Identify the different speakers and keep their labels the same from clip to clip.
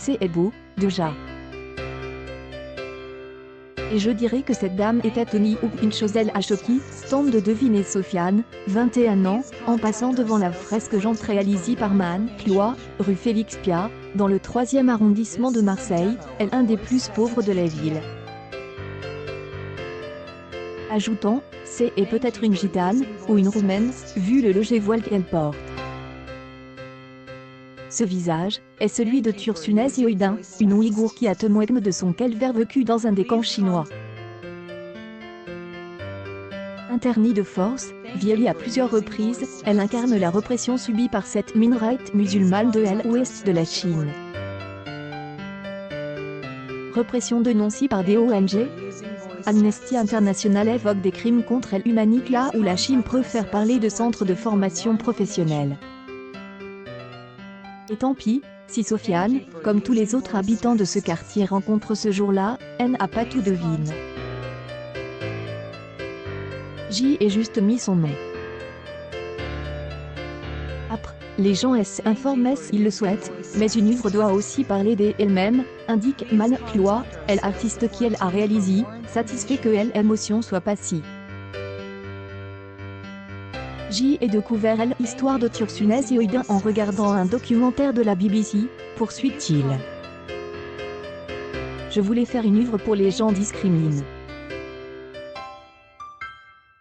Speaker 1: C'est beau, déjà. Et je dirais que cette dame était Tony ou une chose elle a choqué, tente de deviner Sofiane, 21 ans, en passant devant la fresque Jean réalisée par Man, Cloix, rue Félix Piat, dans le 3e arrondissement de Marseille, elle un des plus pauvres de la ville. Ajoutant, c'est peut-être une gitane, ou une roumaine, vu le léger voile qu'elle porte. Ce visage est celui de Tursunez Yoidin, une Ouïghour qui a témoigné de son calvaire vécu dans un des camps chinois. Internie de force, violée à plusieurs reprises, elle incarne la répression subie par cette minorité musulmane de l'ouest de la Chine. Répression dénoncée par des ONG. Amnesty International évoque des crimes contre l'humanité là où la Chine préfère parler de centres de formation professionnelle. Et tant pis, si Sofiane, comme tous les autres habitants de ce quartier rencontre ce jour-là, elle n'a pas tout devine. J'y ai juste mis son nom. Après, les gens s'informent s'ils le souhaitent, mais une œuvre doit aussi parler d'elle-même, indique Man Cloix, l'artiste qui elle a réalisé, satisfait que l'émotion soit passée. J'y ai découvert l'histoire de Tursunez Yoidin en regardant un documentaire de la BBC, poursuit-il. Je voulais faire une œuvre pour les gens discriminés.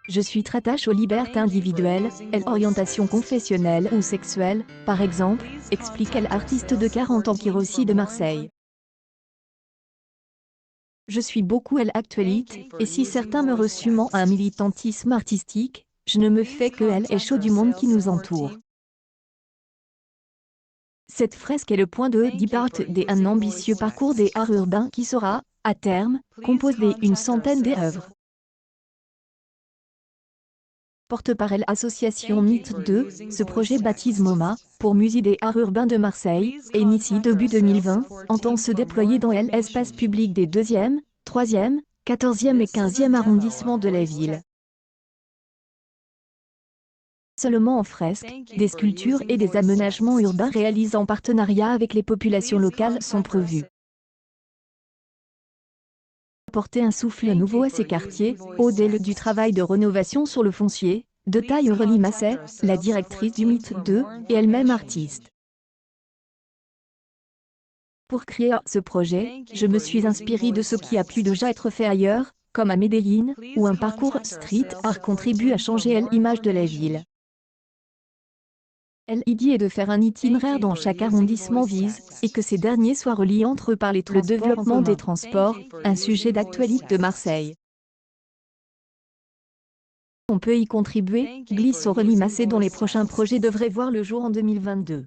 Speaker 1: Je suis très attaché aux libertés individuelles, l'orientation confessionnelle ou sexuelle, par exemple, explique l'artiste de 40 ans qui réside de Marseille. Je suis beaucoup l'actualité, et si certains me ressument un militantisme artistique, je ne me fais que écho du monde qui nous entoure. Cette fresque est le point de départ d'un ambitieux parcours des arts urbains qui sera, à terme, composé d'une centaine d'œuvres. Porte par l'association Mythe 2, ce projet baptise MoMA, pour Musée des Arts Urbains de Marseille, et initie début 2020, entend se déployer dans l'espace public des 2e, 3e, 14e et 15e arrondissements de la ville. Seulement en fresques, des sculptures et des aménagements urbains réalisés en partenariat avec les populations locales sont prévus. Apporter un souffle nouveau à ces quartiers, au-delà du travail de rénovation sur le foncier, de taille Aurélie Masset, la directrice du Mythe 2, et elle-même artiste. Pour créer ce projet, je me suis inspirée de ce qui a pu déjà être fait ailleurs, comme à Medellín, où un parcours street art contribue à changer l'image de la ville. L'idée est de faire un itinéraire dans chaque arrondissement vise, et que ces derniers soient reliés entre eux par le développement des transports, un sujet d'actualité de Marseille. On peut y contribuer, glisse Aurélie Masset dont les prochains projets devraient voir le jour en 2022.